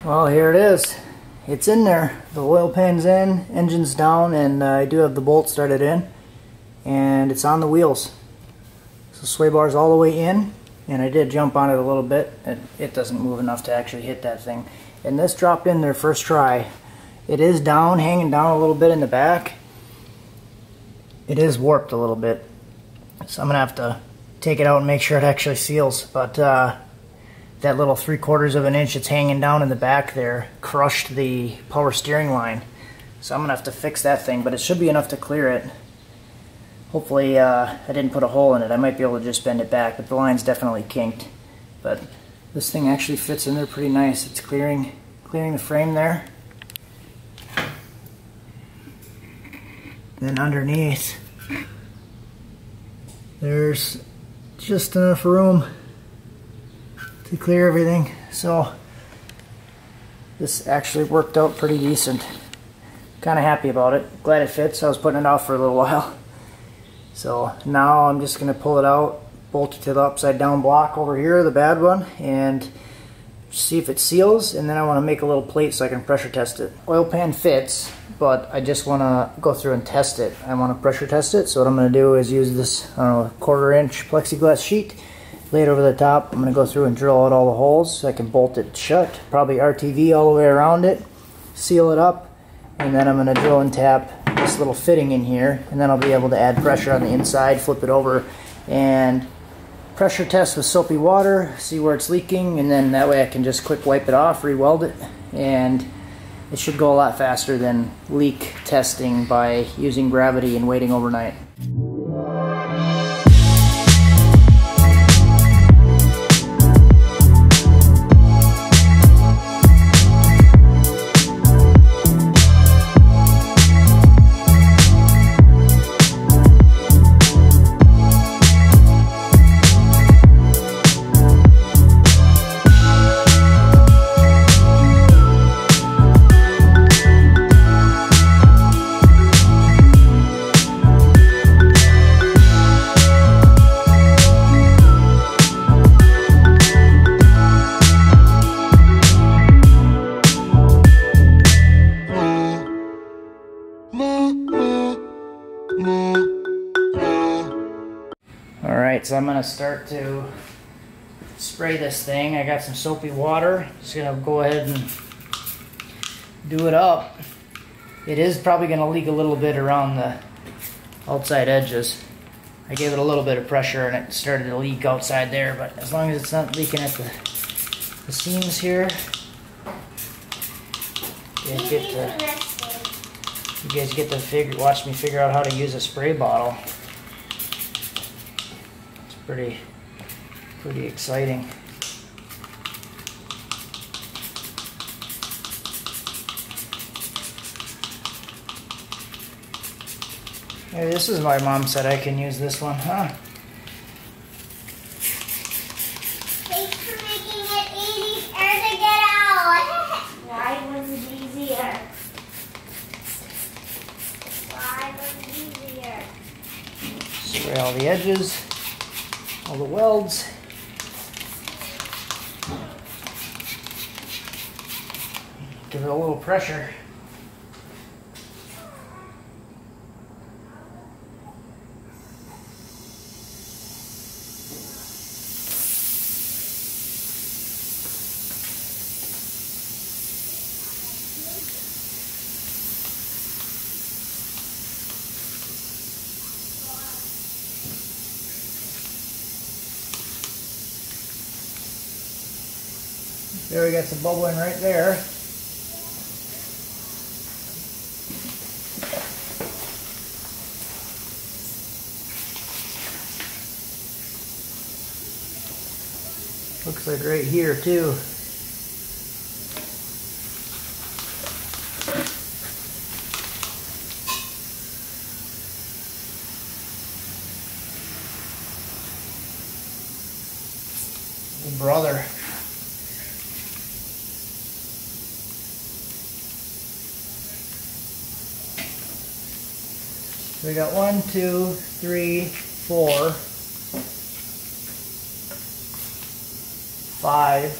Well, here it is. It's in there. The oil pan's in, engine's down, and I do have the bolt started in. And it's on the wheels. So sway bar's all the way in, and I did jump on it a little bit. It doesn't move enough to actually hit that thing. And this dropped in there first try. It is down, hanging down a little bit in the back. It is warped a little bit. So I'm going to have to take it out and make sure it actually seals. But that little 3/4 of an inch that's hanging down in the back there crushed the power steering line. So I'm going to have to fix that thing, but it should be enough to clear it. Hopefully I didn't put a hole in it. I might be able to just bend it back, but the line's definitely kinked. But this thing actually fits in there pretty nice. It's clearing the frame there. Then underneath, there's just enough room to clear everything. So this actually worked out pretty decent. Kind of happy about it. Glad it fits. I was putting it out for a little while. So now I'm just going to pull it out, bolt it to the upside down block over here, the bad one, and see if it seals, and then I want to make a little plate so I can pressure test it. Oil pan fits, but I just want to go through and test it. I want to pressure test it, so what I'm going to do is use this 1/4 inch plexiglass sheet, lay it over the top. I'm going to go through and drill out all the holes so I can bolt it shut, probably RTV all the way around it, seal it up, and then I'm going to drill and tap this little fitting in here, and then I'll be able to add pressure on the inside, flip it over, and pressure test with soapy water, see where it's leaking, and then that way I can just quick wipe it off, re-weld it, and it should go a lot faster than leak testing by using gravity and waiting overnight. Alright, so I'm going to start to spray this thing. I got some soapy water. Just going to go ahead and do it up. It is probably going to leak a little bit around the outside edges. I gave it a little bit of pressure and it started to leak outside there, but as long as it's not leaking at the seams here, you guys get to watch me figure out how to use a spray bottle. It's pretty exciting. Hey, this is why Mom said I can use this one, huh? Thanks for making it easier to get out. Why was it easier? Why was it easier? Spray all the edges, all the welds. Give it a little pressure. There, we got some bubbling right there. Looks like right here too. Oh, brother. We got 1, 2, 3, 4, 5,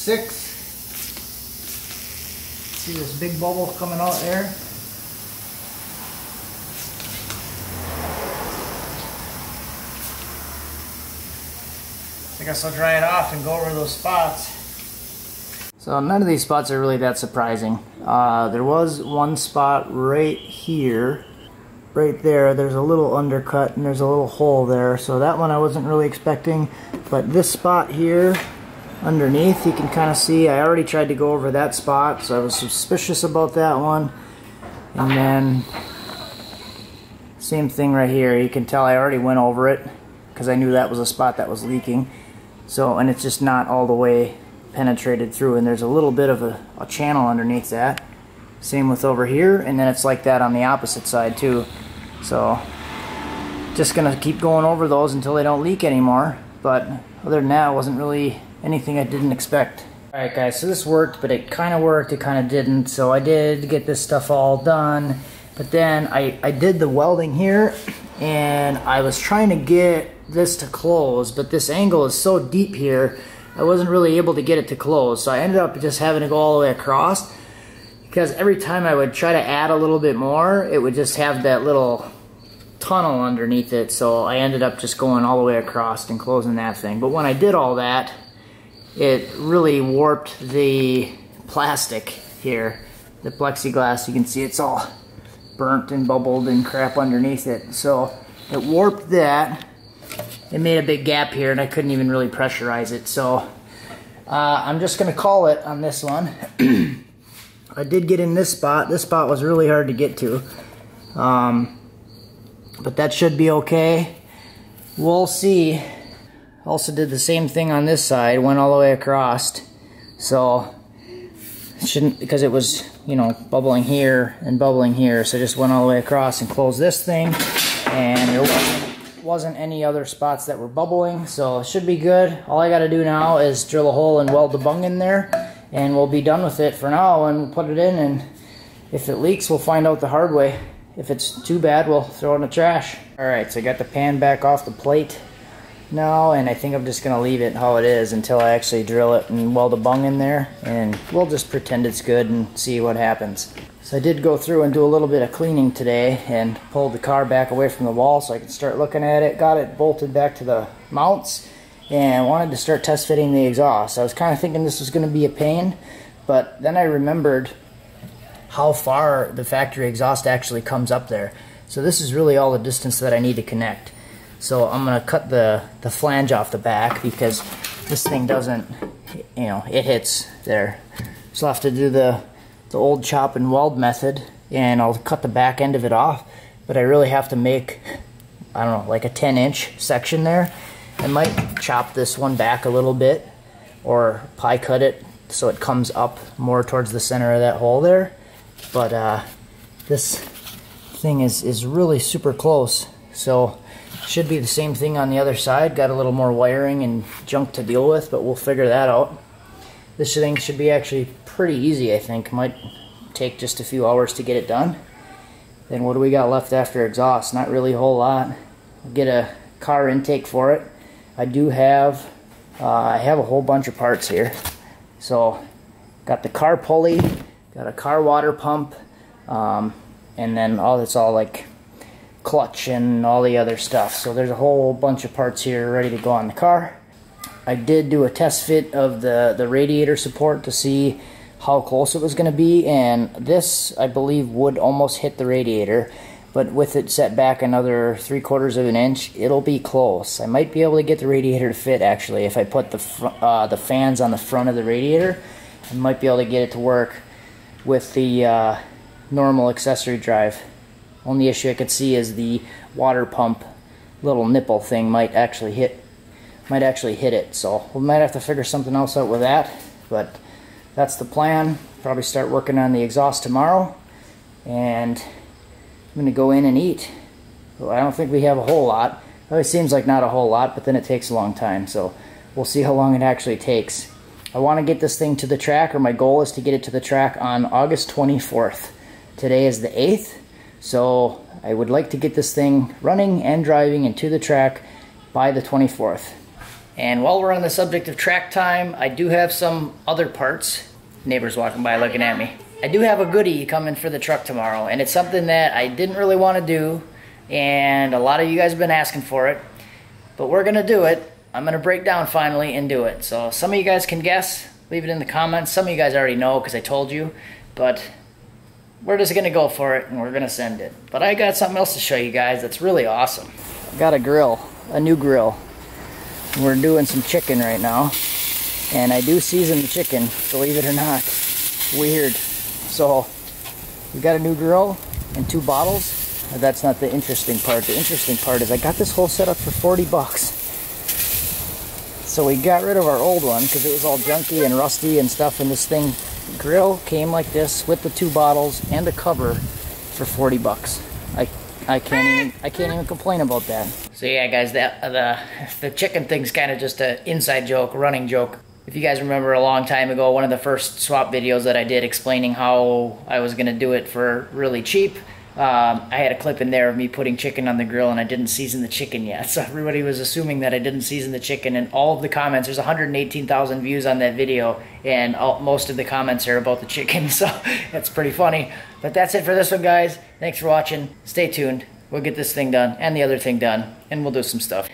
6. See this big bubble coming out there? I guess I'll dry it off and go over those spots. So none of these spots are really that surprising. There was one spot right here, right there. There's a little undercut and there's a little hole there. So that one I wasn't really expecting. But this spot here, underneath, you can kind of see I already tried to go over that spot, so I was suspicious about that one. And then same thing right here. You can tell I already went over it because I knew that was a spot that was leaking. So, and it's just not all the way penetrated through, and there's a little bit of a channel underneath that. Same with over here, and then it's like that on the opposite side too. So just gonna keep going over those until they don't leak anymore. But other than that, it wasn't really anything I didn't expect. Alright guys, so this worked, but it kind of worked, it kind of didn't. So I did get this stuff all done, but then I did the welding here, and I was trying to get this to close, but this angle is so deep here, I wasn't really able to get it to close. So I ended up just having to go all the way across, because every time I would try to add a little bit more, it would just have that little tunnel underneath it. So I ended up just going all the way across and closing that thing. But when I did all that, it really warped the plastic here, the plexiglass. You can see it's all burnt and bubbled and crap underneath it. So it warped that. It made a big gap here, and I couldn't even really pressurize it. So I'm just going to call it on this one. I did get in this spot. This spot was really hard to get to. But that should be okay. We'll see. Also did the same thing on this side, went all the way across. So it shouldn't, because it was, you know, bubbling here and bubbling here. So I just went all the way across and closed this thing, and there wasn't any other spots that were bubbling, so it should be good. All I got to do now is drill a hole and weld the bung in there, and we'll be done with it for now, and we'll put it in, and if it leaks, we'll find out the hard way. If it's too bad, we'll throw it in the trash. Alright, so I got the pan back off the plate now, and I think I'm just going to leave it how it is until I actually drill it and weld a bung in there, and we'll just pretend it's good and see what happens. So I did go through and do a little bit of cleaning today and pulled the car back away from the wall so I could start looking at it. Got it bolted back to the mounts and wanted to start test fitting the exhaust. I was kind of thinking this was going to be a pain, but then I remembered how far the factory exhaust actually comes up there. So this is really all the distance that I need to connect. So I'm going to cut the flange off the back, because this thing doesn't, you know, it hits there. So I'll have to do the old chop and weld method, and I'll cut the back end of it off, but I really have to make, I don't know, like a 10-inch section there. I might chop this one back a little bit, or pie cut it so it comes up more towards the center of that hole there, but this thing is really super close. So should be the same thing on the other side. Got a little more wiring and junk to deal with, but we'll figure that out. This thing should be actually pretty easy, I think. Might take just a few hours to get it done. Then what do we got left after exhaust? Not really a whole lot. I'll get a car intake for it. I do have, I have a whole bunch of parts here. So got the car pulley, got a car water pump, and then it's all like clutch and all the other stuff. So there's a whole bunch of parts here ready to go on the car. I did do a test fit of the radiator support to see how close it was going to be, and this, I believe, would almost hit the radiator, but with it set back another 3/4 of an inch, it'll be close. I might be able to get the radiator to fit, actually. If I put the fans on the front of the radiator, I might be able to get it to work with the normal accessory drive. Only issue I could see is the water pump little nipple thing might actually hit it, so we might have to figure something else out with that, but that's the plan. Probably start working on the exhaust tomorrow, and I'm going to go in and eat. Well, I don't think we have a whole lot. It always seems like not a whole lot, but then it takes a long time, so we'll see how long it actually takes. I want to get this thing to the track, or my goal is to get it to the track on August 24th. Today is the 8th, so I would like to get this thing running and driving and to the track by the 24th. And while we're on the subject of track time, I do have some other parts. Neighbors walking by looking at me. I do have a goodie coming for the truck tomorrow, and it's something that I didn't really want to do, and a lot of you guys have been asking for it, but we're going to do it. I'm going to break down finally and do it. So some of you guys can guess, leave it in the comments. Some of you guys already know because I told you, but we're just going to go for it and we're going to send it. But I got something else to show you guys that's really awesome. I got a grill, a new grill. We're doing some chicken right now, and I do season the chicken, believe it or not. Weird. So we got a new grill and 2 bottles. That's not the interesting part. The interesting part is I got this whole setup for 40 bucks. So we got rid of our old one because it was all junky and rusty and stuff, and this thing grill came like this with the 2 bottles and a cover for 40 bucks. I can't even complain about that. So yeah, guys, the chicken thing's kind of just an inside joke, running joke. If you guys remember a long time ago, one of the first swap videos that I did explaining how I was going to do it for really cheap, I had a clip in there of me putting chicken on the grill and I didn't season the chicken yet. So everybody was assuming that I didn't season the chicken, and all of the comments, there's 118,000 views on that video, and most of the comments are about the chicken, so that's pretty funny. But that's it for this one, guys. Thanks for watching. Stay tuned. We'll get this thing done and the other thing done, and we'll do some stuff.